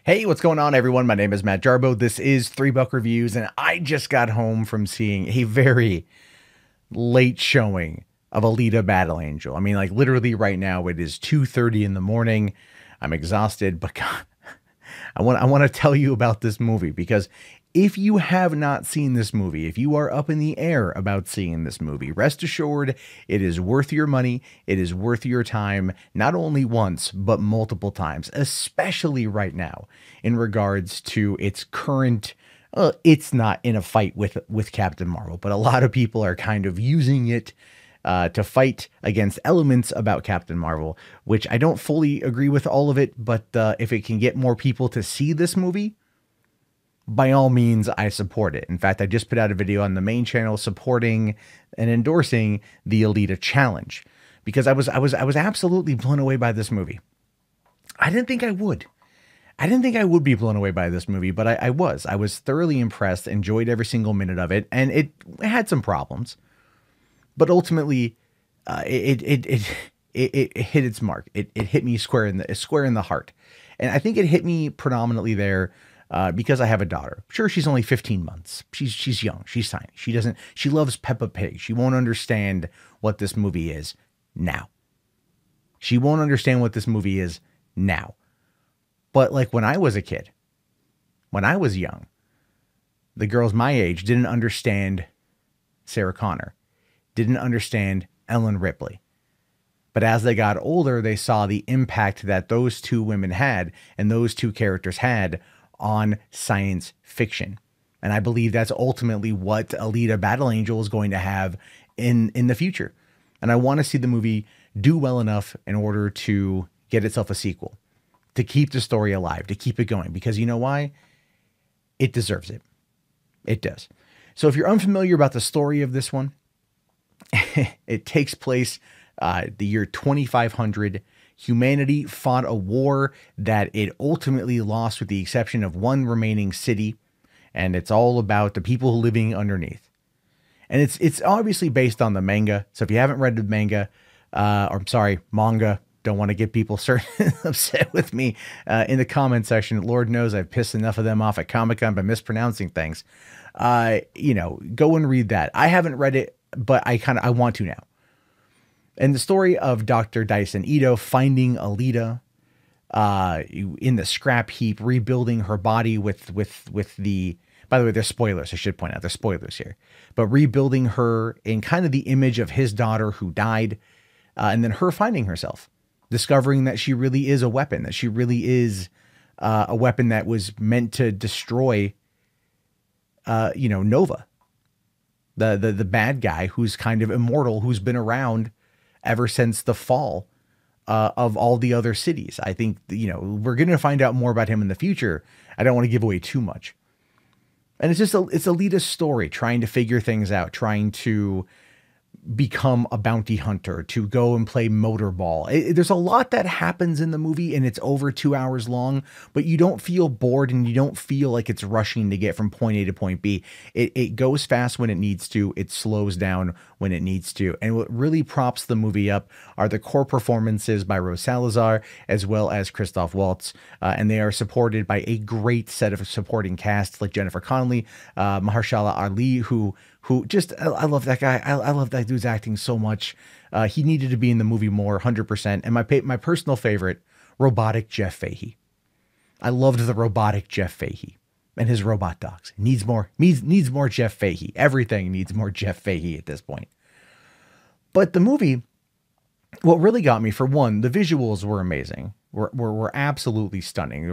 Hey, what's going on, everyone? My name is Matt Jarbo. This is 3 Buck Reviews, and I just got home from seeing a very late showing of Alita Battle Angel. I mean, like literally right now, it is 2:30 in the morning. I'm exhausted, but God, I want to tell you about this movie because if you have not seen this movie, if you are up in the air about seeing this movie, rest assured it is worth your money. It is worth your time, not only once, but multiple times, especially right now in regards to its current. It's not in a fight with Captain Marvel, but a lot of people are kind of using it to fight against elements about Captain Marvel, which I don't fully agree with all of it. But if it can get more people to see this movie, by all means, I support it. In fact, I just put out a video on the main channel supporting and endorsing the Alita challenge because I was absolutely blown away by this movie. I didn't think I would. I didn't think I would be blown away by this movie, but I was. I was thoroughly impressed, enjoyed every single minute of it, and it had some problems, but ultimately, it hit its mark. It hit me square in the heart, and I think it hit me predominantly there. Because I have a daughter. Sure, she's only 15 months. She's young. She's tiny. She loves Peppa Pig. She won't understand what this movie is now. She won't understand what this movie is now. But like when I was a kid, when I was young, the girls my age didn't understand Sarah Connor, didn't understand Ellen Ripley. But as they got older, they saw the impact that those two women had and those two characters had on science fiction. And I believe that's ultimately what Alita Battle Angel is going to have in the future. And I want to see the movie do well enough in order to get itself a sequel, to keep the story alive, to keep it going. Because you know why? It deserves it. It does. So if you're unfamiliar about the story of this one, it takes place the year 2500. Humanity fought a war that it ultimately lost with the exception of one remaining city. And it's all about the people living underneath. And it's obviously based on the manga. So if you haven't read the manga, manga, don't want to get people upset with me in the comment section. Lord knows I've pissed enough of them off at Comic-Con by mispronouncing things. Go and read that. I haven't read it, but I want to now. And the story of Dr. Dyson Ito finding Alita in the scrap heap, rebuilding her body with the, by the way, there's spoilers. I should point out there's spoilers here, but rebuilding her in kind of the image of his daughter who died, and then her finding herself, discovering that she really is a weapon, that she really is a weapon that was meant to destroy, Nova, the bad guy who's kind of immortal, who's been around ever since the fall of all the other cities. I think, we're going to find out more about him in the future. I don't want to give away too much. And it's Alita's story, trying to figure things out, trying to become a bounty hunter, to go and play motorball. There's a lot that happens in the movie, and it's over 2 hours long, but you don't feel bored and you don't feel like it's rushing to get from point A to point B. It goes fast when it needs to. It slows down when it needs to. And what really props the movie up are the core performances by Rosa Salazar as well as Christoph Waltz. And they are supported by a great set of supporting casts like Jennifer Connelly, Mahershala Ali, who just, I love that guy. I love that dude's acting so much. He needed to be in the movie more, 100%. And my personal favorite, robotic Jeff Fahey. I loved the robotic Jeff Fahey and his robot dogs. Needs more Jeff Fahey. Everything needs more Jeff Fahey at this point. But the movie, what really got me, for one, the visuals were amazing. Were absolutely stunning.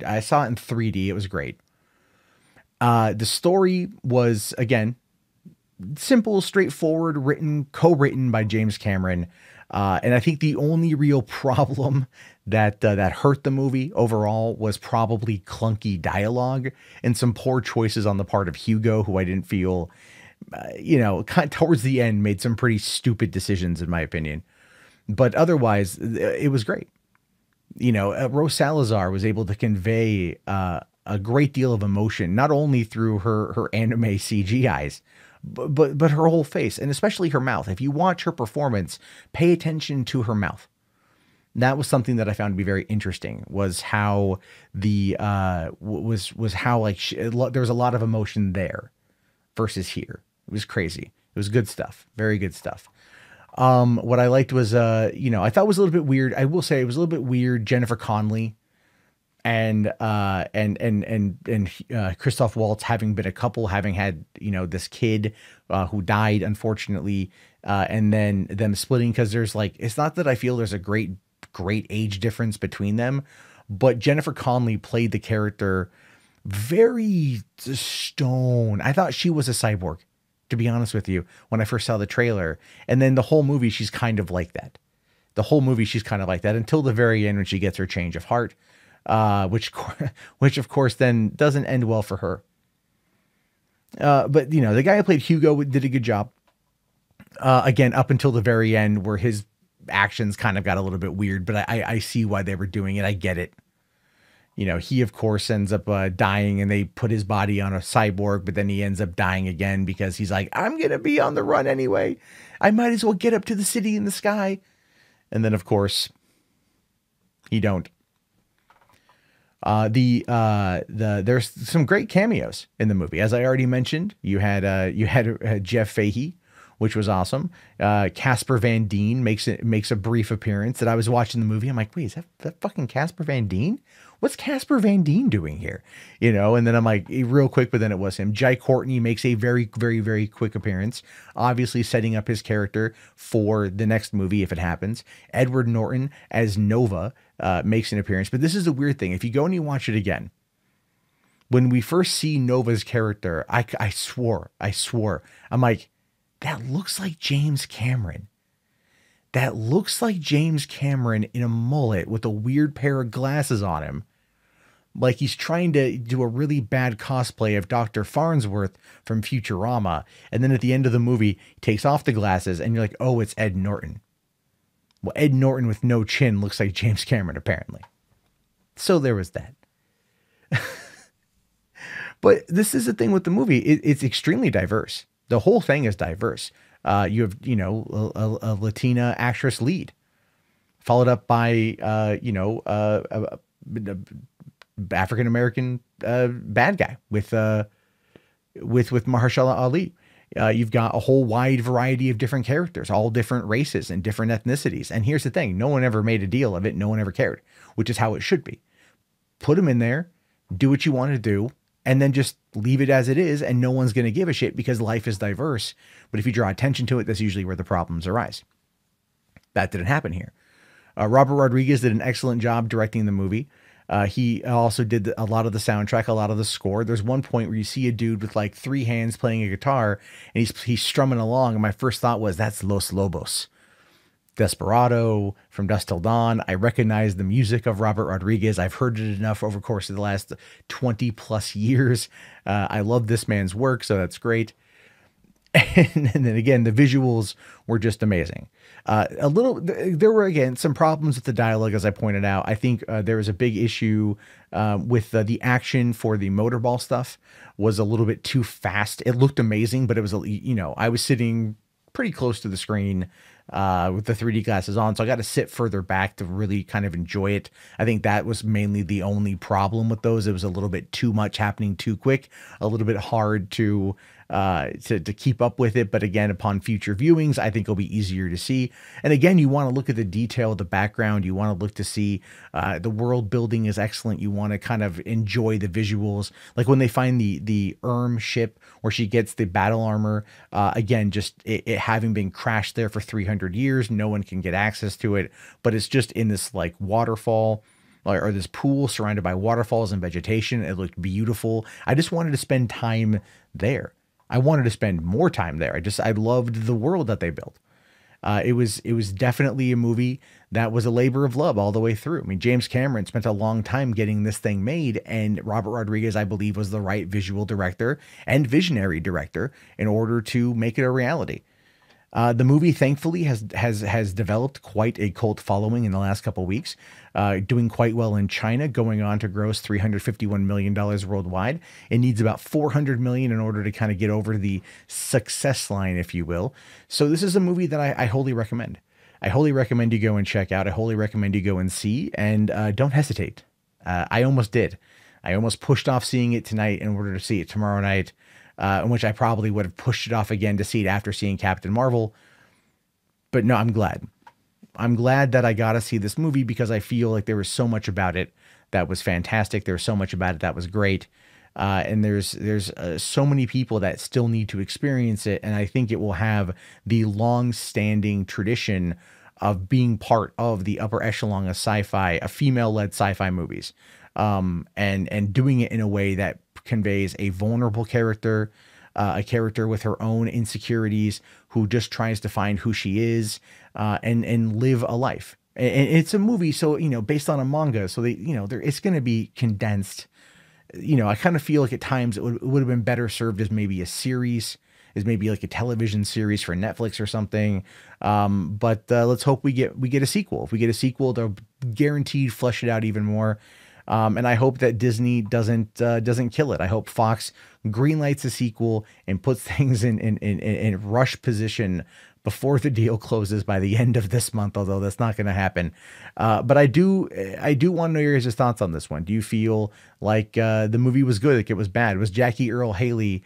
I saw it in 3D. It was great. The story was, again, simple, straightforward, co-written by James Cameron. And I think the only real problem that hurt the movie overall was probably clunky dialogue and some poor choices on the part of Hugo, who I didn't feel, kind of towards the end made some pretty stupid decisions, in my opinion. But otherwise, it was great. Rosa Salazar was able to convey a great deal of emotion, not only through her anime CG eyes, but her whole face, and especially her mouth. If you watch her performance, pay attention to her mouth. That was something that I found to be very interesting, was how the was how like there was a lot of emotion there versus here. It was crazy. It was good stuff. Very good stuff. What I liked was, I thought it was a little bit weird. I will say it was a little bit weird. Jennifer Connelly and Christoph Waltz having been a couple, having had, this kid, who died, unfortunately. And then them splitting, because there's like, it's not that I feel there's a great age difference between them, but Jennifer Connelly played the character very stone. I thought she was a cyborg, to be honest with you, when I first saw the trailer. And then the whole movie, she's kind of like that. The whole movie, she's kind of like that until the very end when she gets her change of heart, which of course then doesn't end well for her. But the guy who played Hugo did a good job. Again, up until the very end where his actions kind of got a little bit weird, but I see why they were doing it. I get it. He of course ends up dying, and they put his body on a cyborg, but then he ends up dying again because he's like, I'm going to be on the run anyway. I might as well get up to the city in the sky. And then of course he don't. There's some great cameos in the movie. As I already mentioned, you had Jeff Fahey, which was awesome. Casper Van Dien makes a brief appearance. That I was watching the movie, I'm like, wait, is that fucking Casper Van Dien? What's Casper Van Dien doing here? And then I'm like, real quick, but then it was him. Jai Courtney makes a very, very, very quick appearance, obviously setting up his character for the next movie if it happens. Edward Norton as Nova makes an appearance. But this is a weird thing. If you go and you watch it again, when we first see Nova's character, I swore, I'm like, that looks like James Cameron. That looks like James Cameron in a mullet with a weird pair of glasses on him. Like he's trying to do a really bad cosplay of Dr. Farnsworth from Futurama. And then at the end of the movie, he takes off the glasses and you're like, oh, it's Ed Norton. Well, Ed Norton with no chin looks like James Cameron, apparently. So there was that. But this is the thing with the movie. It's extremely diverse. The whole thing is diverse. You have, a Latina actress lead, followed up by, African-American bad guy with Mahershala Ali. You've got a whole wide variety of different characters, all different races and different ethnicities. And here's the thing. No one ever made a deal of it. No one ever cared, which is how it should be. Put them in there, do what you want to do, and then just leave it as it is, and no one's going to give a shit because life is diverse. But if you draw attention to it, that's usually where the problems arise. That didn't happen here. Robert Rodriguez did an excellent job directing the movie. He also did a lot of the soundtrack, a lot of the score. There's one point where you see a dude with like 3 hands playing a guitar, and he's strumming along, and my first thought was, that's Los Lobos. Desperado, From Dusk Till Dawn. I recognize the music of Robert Rodriguez. I've heard it enough over the course of the last 20 plus years. I love this man's work, so that's great. And then again, the visuals were just amazing. There were again some problems with the dialogue, as I pointed out. I think there was a big issue with the action for the motorball stuff was a little bit too fast. It looked amazing, but it was, I was sitting pretty close to the screen with the 3D glasses on, so I got to sit further back to really kind of enjoy it. I think that was mainly the only problem with those. It was a little bit too much happening too quick, a little bit hard to keep up with it. But again, upon future viewings, I think it'll be easier to see. And again, you want to look at the detail, the background. You want to look to see the world building is excellent. You want to kind of enjoy the visuals. Like when they find the Earle ship where she gets the battle armor, again, just it having been crashed there for 300 years, no one can get access to it, but it's just in this like waterfall or this pool surrounded by waterfalls and vegetation. It looked beautiful. I just wanted to spend time there. I wanted to spend more time there. I loved the world that they built. It was definitely a movie that was a labor of love all the way through. I mean, James Cameron spent a long time getting this thing made, and Robert Rodriguez, I believe, was the right visual director and visionary director in order to make it a reality. The movie, thankfully, has developed quite a cult following in the last couple of weeks, doing quite well in China, going on to gross $351 million worldwide. It needs about $400 million in order to kind of get over the success line, if you will. So this is a movie that I wholly recommend. I wholly recommend you go and check out. I wholly recommend you go and see, and don't hesitate. I almost did. I almost pushed off seeing it tonight in order to see it tomorrow night, in which I probably would have pushed it off again to see it after seeing Captain Marvel. But no, I'm glad. I'm glad that I got to see this movie because I feel like there was so much about it that was fantastic. There was so much about it that was great. And there's so many people that still need to experience it. And I think it will have the long-standing tradition of being part of the upper echelon of sci-fi, a female-led sci-fi movies. And doing it in a way that conveys a vulnerable character, a character with her own insecurities who just tries to find who she is, and live a life. And it's a movie, so, you know, based on a manga, so they, you know, it's going to be condensed. You know, I kind of feel like at times it would have been better served as maybe a series, as maybe like a television series for Netflix or something. But let's hope we get a sequel. If we get a sequel, they'll guaranteed flesh it out even more. And I hope that Disney doesn't kill it. I hope Fox greenlights a sequel and puts things in rush position before the deal closes by the end of this month, although that's not going to happen. But I do want to know your guys' thoughts on this one. Do you feel like the movie was good, like it was bad? Was Jackie Earle Haley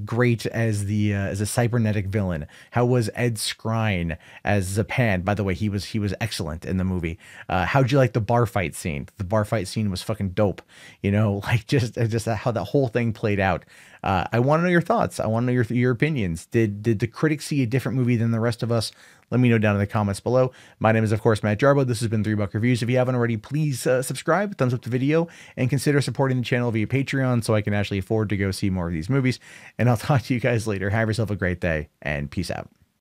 great as a cybernetic villain? How was Ed Skrein as Zapan? By the way, he was excellent in the movie. How'd you like the bar fight scene? The bar fight scene was fucking dope. You know, like just how that whole thing played out. I want to know your thoughts. I want to know your opinions. Did the critics see a different movie than the rest of us? Let me know down in the comments below. My name is, of course, Matt Jarbo. This has been 3 Buck Reviews. If you haven't already, please subscribe, thumbs up the video, and consider supporting the channel via Patreon so I can actually afford to go see more of these movies. And I'll talk to you guys later. Have yourself a great day, and peace out.